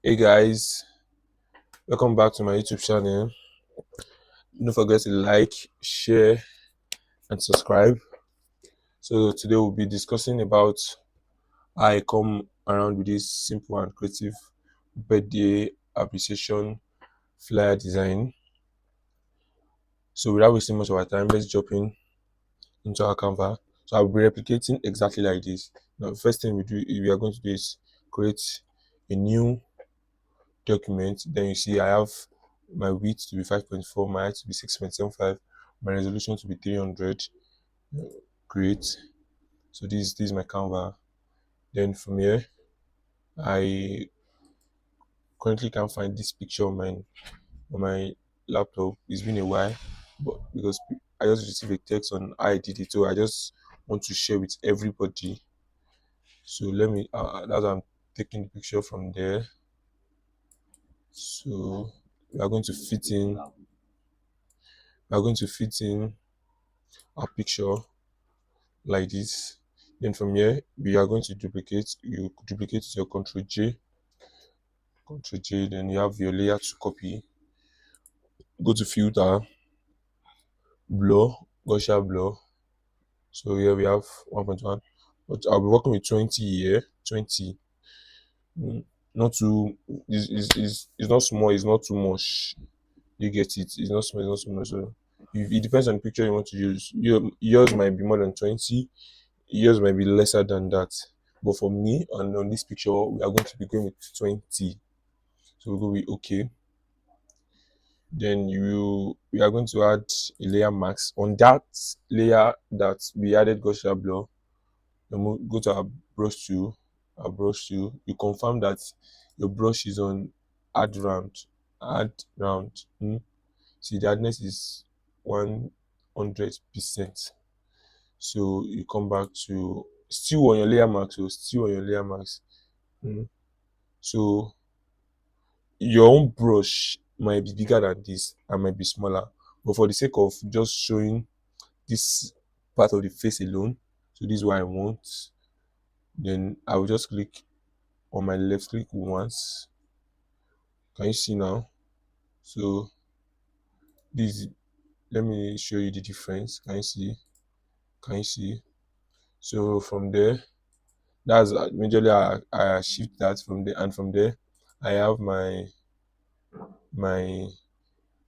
Hey guys, welcome back to my YouTube channel. Don't forget to like, share, and subscribe. So today we'll be discussing about how I come around with this simple and creative birthday appreciation flyer design. So without wasting much of our time, let's jump into our Canva. So I'll be replicating exactly like this. Now, the first thing we are going to do is create a new document. Then you see I have my width to be 5.4, my height to be 6.75, my resolution to be 300. Create. So this is my Canva. Then from here, I currently can't find this picture on my laptop. It's been a while, but because I just received a text on how I did it, so I just want to share with everybody. So let me. That's why I'm taking the picture from there. So we are going to fit in. We are going to fit in a picture like this. Then from here, we are going to duplicate. You duplicate your Ctrl J, then you have your layer to copy. Go to filter, blur, Gaussian blur. So here we have 1.1, but I'll be working with 20 here. 20, not too. It's not small. It's not too much. You get it. It's not small. It's not too much. So it depends on the picture you want to use. Yours might be more than 20. Yours might be lesser than that. But for me, and on this picture, we are going to be going with 20. So we'll go with OK. Then we are going to add a layer mask on that layer that we added Gaussian blur. Then we'll go to our brush tool. You confirm that your brush is on add round. See, the hardness is 100%. So you come back to still on your layer mask. So still on your layer mask. So your own brush might be bigger than this and might be smaller, but for the sake of just showing this part of the face alone, so this is what I want, then I will just click on my left click once. Can you see now? So this, let me show you the difference. Can you see? So from there, that's majorly I shift that from there, and from there I have my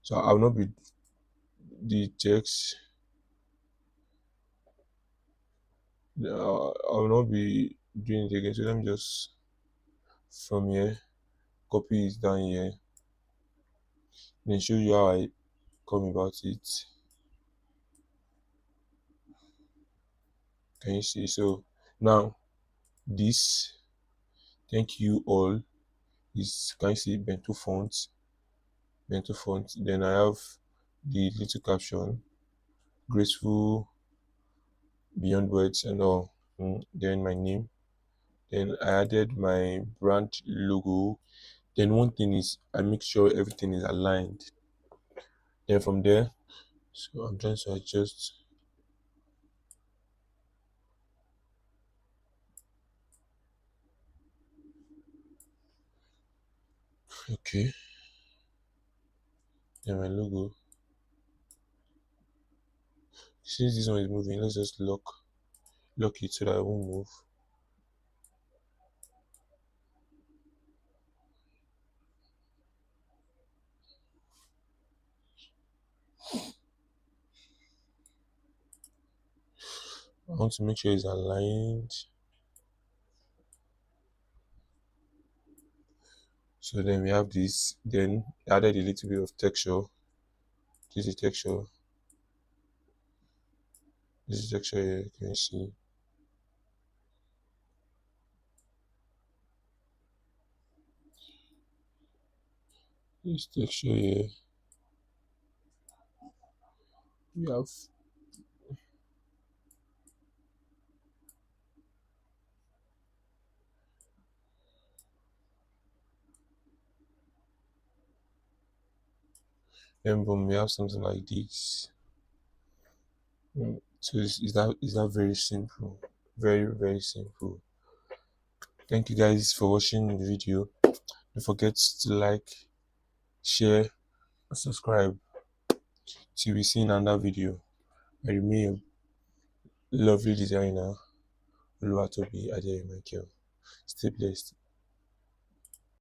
so I will not be the text. I will not be doing it again. So let me just from here copy it down here, then show you how I come about it. Can you see? So now this thank you all is, can you see, bento font. Then I have the little caption, graceful beyond words and all. Then my name. Then I added my brand logo. Then one thing is I make sure everything is aligned. Then from there, so I'm trying to adjust. Okay. Then my logo. Since this one is moving, let's just lock it so that it won't move. I want to make sure it's aligned. So then we have this. Then added a little bit of texture. This is texture. This is texture here. Can you see? This texture here. We have then boom, we have something like this. So is that very simple? Very, very simple. Thank you guys for watching the video. Don't Don't forget to like, share, and subscribe. Till we see in another video. I remain a lovely designer, Oluwatobi. Stay blessed.